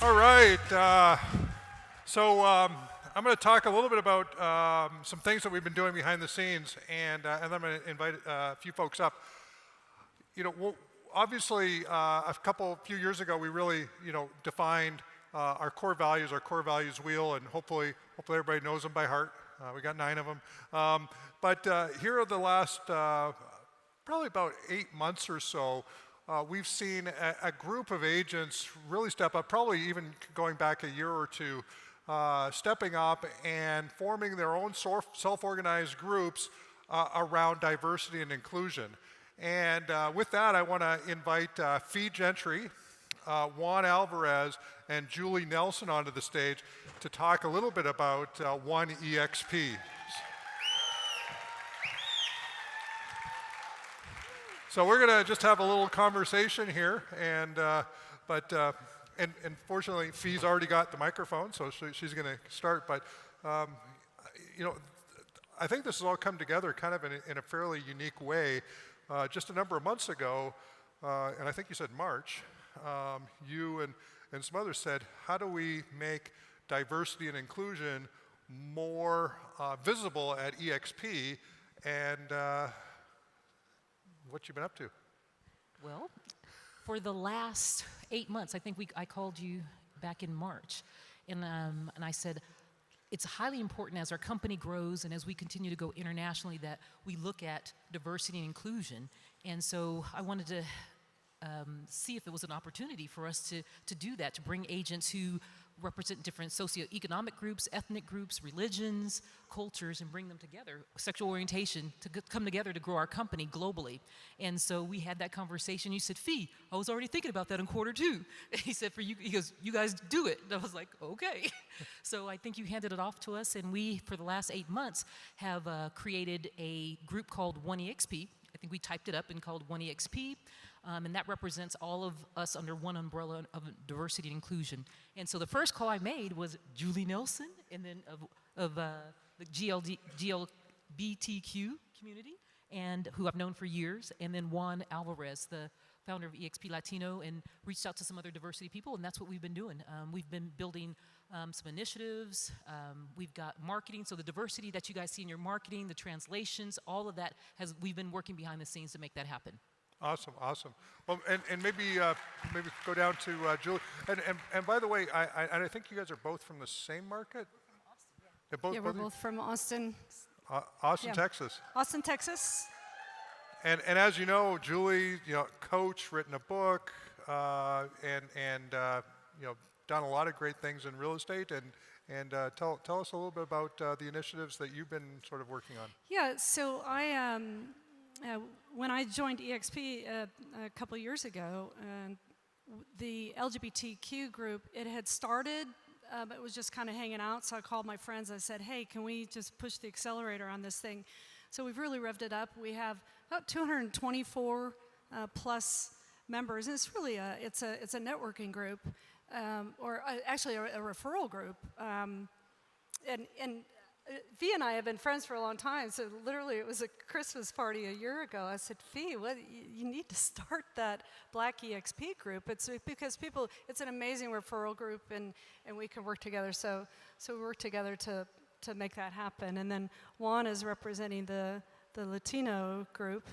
All right. I'm going to talk a little bit about some things that we've been doing behind the scenes, and then I'm going to invite a few folks up. Obviously, a few years ago, we really, defined our core values wheel, and hopefully everybody knows them by heart. We got 9 of them. But here are the last probably about 8 months or so. We've seen a group of agents really step up, probably even going back a year or two, stepping up and forming their own self-organized groups around diversity and inclusion. And with that, I want to invite Gentry, Juan Alvarez, and Julie Nelson onto the stage to talk a little bit about One EXP. So we're going to just have a little conversation here, and fortunately, Fee's already got the microphone, so she's going to start. But I think this has all come together kind of in a fairly unique way. Just a number of months ago, and I think you said March, you and some others said, how do we make diversity and inclusion more visible at EXP? And what you been up to? Well, for the last 8 months, I think I called you back in March, and I said, it's highly important as our company grows and as we continue to go internationally that we look at diversity and inclusion. And so I wanted to see if it was an opportunity for us to do that, to bring agents who represent different socioeconomic groups, ethnic groups, religions, cultures, and bring them together, sexual orientation, to come together to grow our company globally. And so we had that conversation. You said, Fee, I was already thinking about that in quarter 2. And he said, he goes, you guys do it. And I was like, okay. So I think you handed it off to us, and we, for the last 8 months, have created a group called One EXP. I think we typed it up and called One EXP. And that represents all of us under one umbrella of diversity and inclusion. And so the first call I made was Julie Nelson, and then of the LGBTQ community, and who I've known for years, and then Juan Alvarez, the founder of EXP Latino, and reached out to some other diversity people, and that's what we've been doing. We've been building some initiatives. We've got marketing, so the diversity that you guys see in your marketing, the translations, all of that, we've been working behind the scenes to make that happen. Awesome. Well, and maybe go down to Julie. And by the way, I think you guys are both from the same market. Austin, we're both from Austin. Austin, Texas. Austin, Texas. And as you know, Julie, coach, written a book, and done a lot of great things in real estate. And tell us a little bit about the initiatives that you've been sort of working on. Yeah. So when I joined EXP a couple years ago, the LGBTQ group, it had started, but it was just kind of hanging out. So I called my friends. I said, hey, can we just push the accelerator on this thing? So we've really revved it up. We have about 224 plus members, and it's really it's a networking group, or actually a referral group. And Fee and I have been friends for a long time, so literally it was a Christmas party a year ago. I said, Fee, you need to start that Black EXP group. It's because it's an amazing referral group, and we can work together. So we work together to make that happen. And then Juan is representing the Latino group.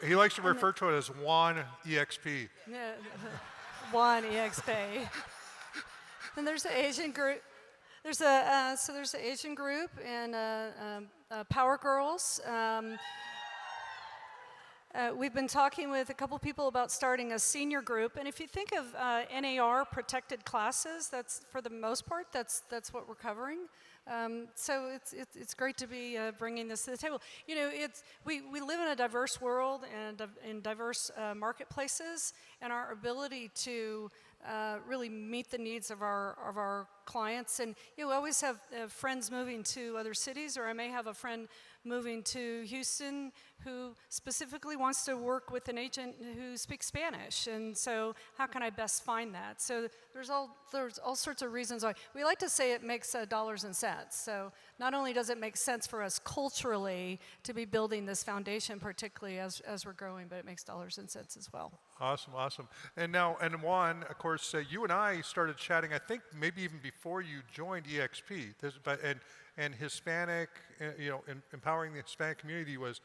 He likes to refer to it as Juan EXP. Yeah, Juan EXP. And there's the Asian group. There's the Asian group and Power Girls. We've been talking with a couple people about starting a senior group. And if you think of NAR protected classes, that's for the most part that's what we're covering. So it's great to be bringing this to the table. We live in a diverse world and in diverse marketplaces, and our ability to really meet the needs of our clients. And we always have friends moving to other cities, or I may have a friend moving to Houston who specifically wants to work with an agent who speaks Spanish. And so how can I best find that? So there's all sorts of reasons why. We like to say it makes dollars and cents. So not only does it make sense for us culturally to be building this foundation, particularly as we're growing, but it makes dollars and cents as well. Awesome, awesome. And Juan, of course, you and I started chatting, I think maybe even before you joined EXP. And Hispanic, empowering the Hispanic community was,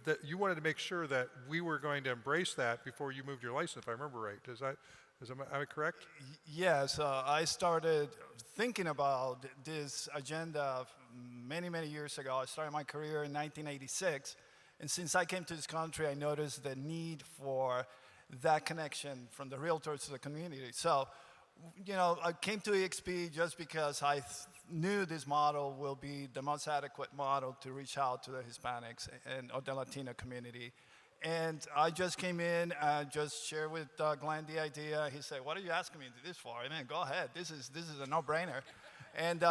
that you wanted to make sure that we were going to embrace that before you moved your license, if I remember right. Am I correct? Yes, I started thinking about this agenda many, many years ago. I started my career in 1986, and since I came to this country, I noticed the need for that connection from the realtors to the community. So, I came to EXP just because I knew this model will be the most adequate model to reach out to the Hispanics and or the Latino community. And I just came in and just shared with Glenn the idea. He said, "What are you asking me to do this for?" I mean, go ahead. This is a no-brainer. And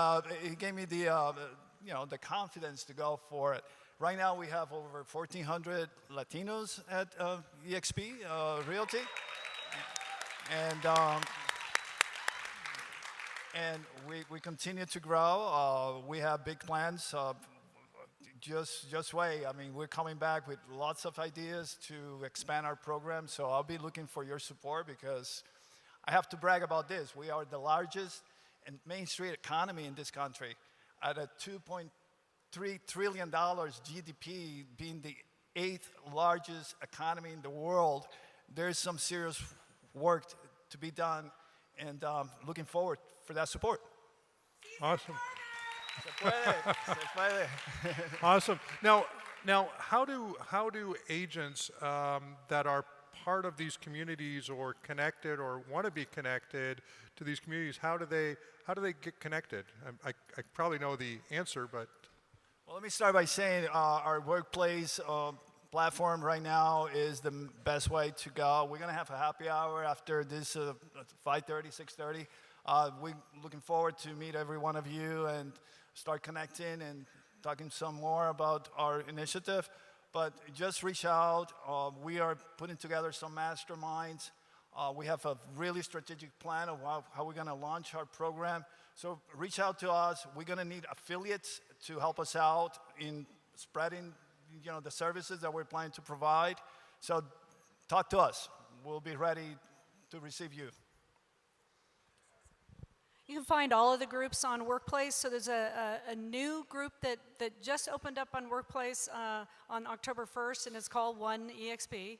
he gave me the confidence to go for it. Right now, we have over 1,400 Latinos at EXP Realty, and we continue to grow. We have big plans. Just wait. I mean, we're coming back with lots of ideas to expand our program. So I'll be looking for your support, because I have to brag about this. We are the largest Main Street economy in this country, at a $2.3 trillion GDP, being the 8th largest economy in the world. There's some serious work to be done, and looking forward for that support. Awesome. Se puede, se puede. Awesome. Now, how do agents that are part of these communities or connected or want to be connected to these communities, how do they get connected? I probably know the answer, but. Well, let me start by saying our workplace platform right now is the best way to go. We're going to have a happy hour after this 5:30, 6:30. We're looking forward to meet every one of you and start connecting and talking some more about our initiative. But just reach out. We are putting together some masterminds. We have a really strategic plan of how we're going to launch our program. So reach out to us. We're going to need affiliates to help us out in spreading, the services that we're planning to provide. So talk to us. We'll be ready to receive you. You can find all of the groups on Workplace. So there's a new group that just opened up on Workplace on October 1st, and it's called One EXP,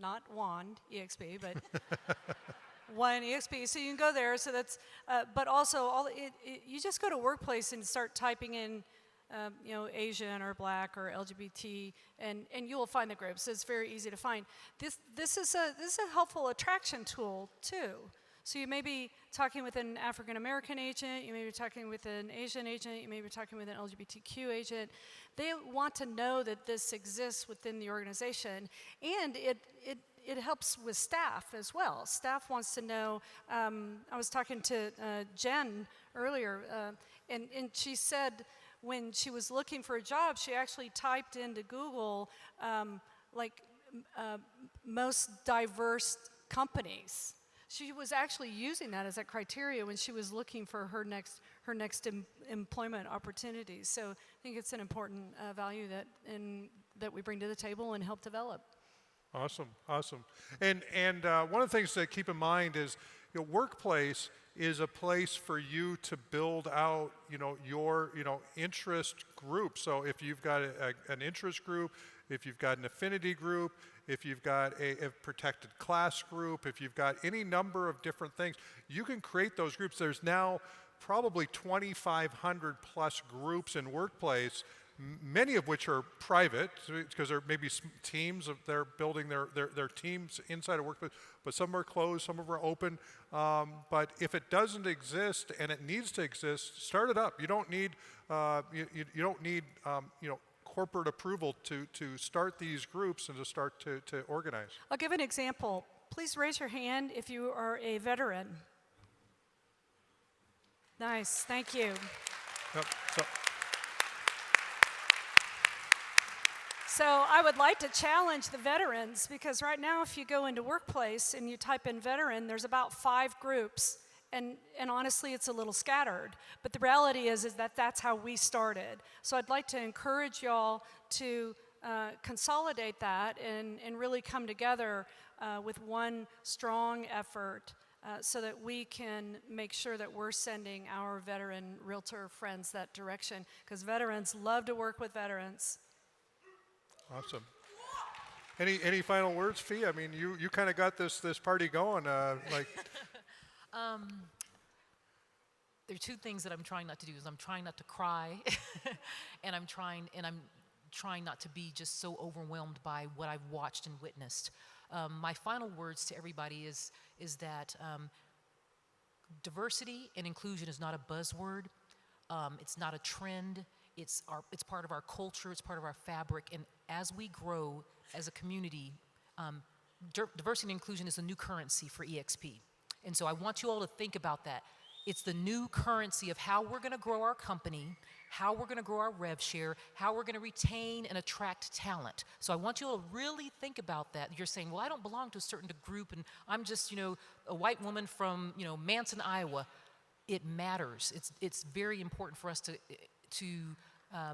not Juan EXP, but One EXP. So you can go there. So that's, but also you just go to Workplace and start typing in, Asian or Black or LGBT, and you will find the groups. So it's very easy to find. This is a helpful attraction tool too. So you may be talking with an African American agent, you may be talking with an Asian agent, you may be talking with an LGBTQ agent. They want to know that this exists within the organization, and it helps with staff as well. Staff wants to know. I was talking to Jen earlier, and she said when she was looking for a job, she actually typed into Google most diverse companies. She was actually using that as a criteria when she was looking for her next employment opportunities. So I think it's an important value that we bring to the table and help develop. Awesome. And one of the things to keep in mind is, Workplace is a place for you to build out, your, interest group. So if you've got an interest group, if you've got an affinity group, if you've got a protected class group, if you've got any number of different things, you can create those groups. There's now probably 2,500 plus groups in Workplace, many of which are private, because there may be teams they're building their teams inside a Workplace, but some are closed, some of them are open. But if it doesn't exist and it needs to exist, start it up. You don't need you don't need corporate approval to start these groups and to start to organize. I'll give an example. please raise your hand if you are a veteran. Nice, thank you. Yep. So I would like to challenge the veterans, because right now if you go into Workplace and you type in veteran, there's about 5 groups, and honestly it's a little scattered. But the reality is that that's how we started. So I'd like to encourage y'all to consolidate that and really come together with one strong effort so that we can make sure that we're sending our veteran realtor friends that direction, because veterans love to work with veterans. Awesome. Any final words, Fee? I mean, you kind of got this party going. Like, There are 2 things that I'm trying not to do. Is I'm trying not to cry, and I'm trying not to be just so overwhelmed by what I've watched and witnessed. My final words to everybody is that diversity and inclusion is not a buzzword. It's not a trend. It's part of our culture. It's part of our fabric. And as we grow as a community, diversity and inclusion is the new currency for EXP. And so I want you all to think about that. It's the new currency of how we're going to grow our company, how we're going to grow our rev share, how we're going to retain and attract talent. So I want you all to really think about that. You're saying, well, I don't belong to a certain group, and I'm just, a white woman from, Manson, Iowa. It matters. It's very important for us to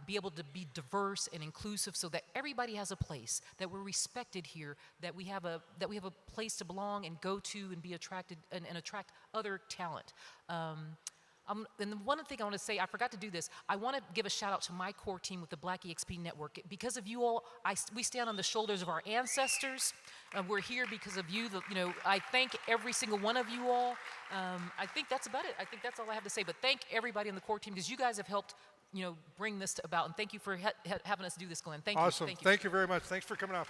be able to be diverse and inclusive, so that everybody has a place, that we're respected here, that we have a place to belong and go to and be attracted and attract other talent. And the one thing I want to say, I forgot to do this. I want to give a shout out to my core team with the Black EXP Network. Because of you all, we stand on the shoulders of our ancestors. We're here because of you. I thank every single one of you all. I think that's about it. I think that's all I have to say. But thank everybody on the core team, because you guys have helped, bring this about. And thank you for having us do this, Glenn. Thank you. Awesome. Thank you very much. Thanks for coming out.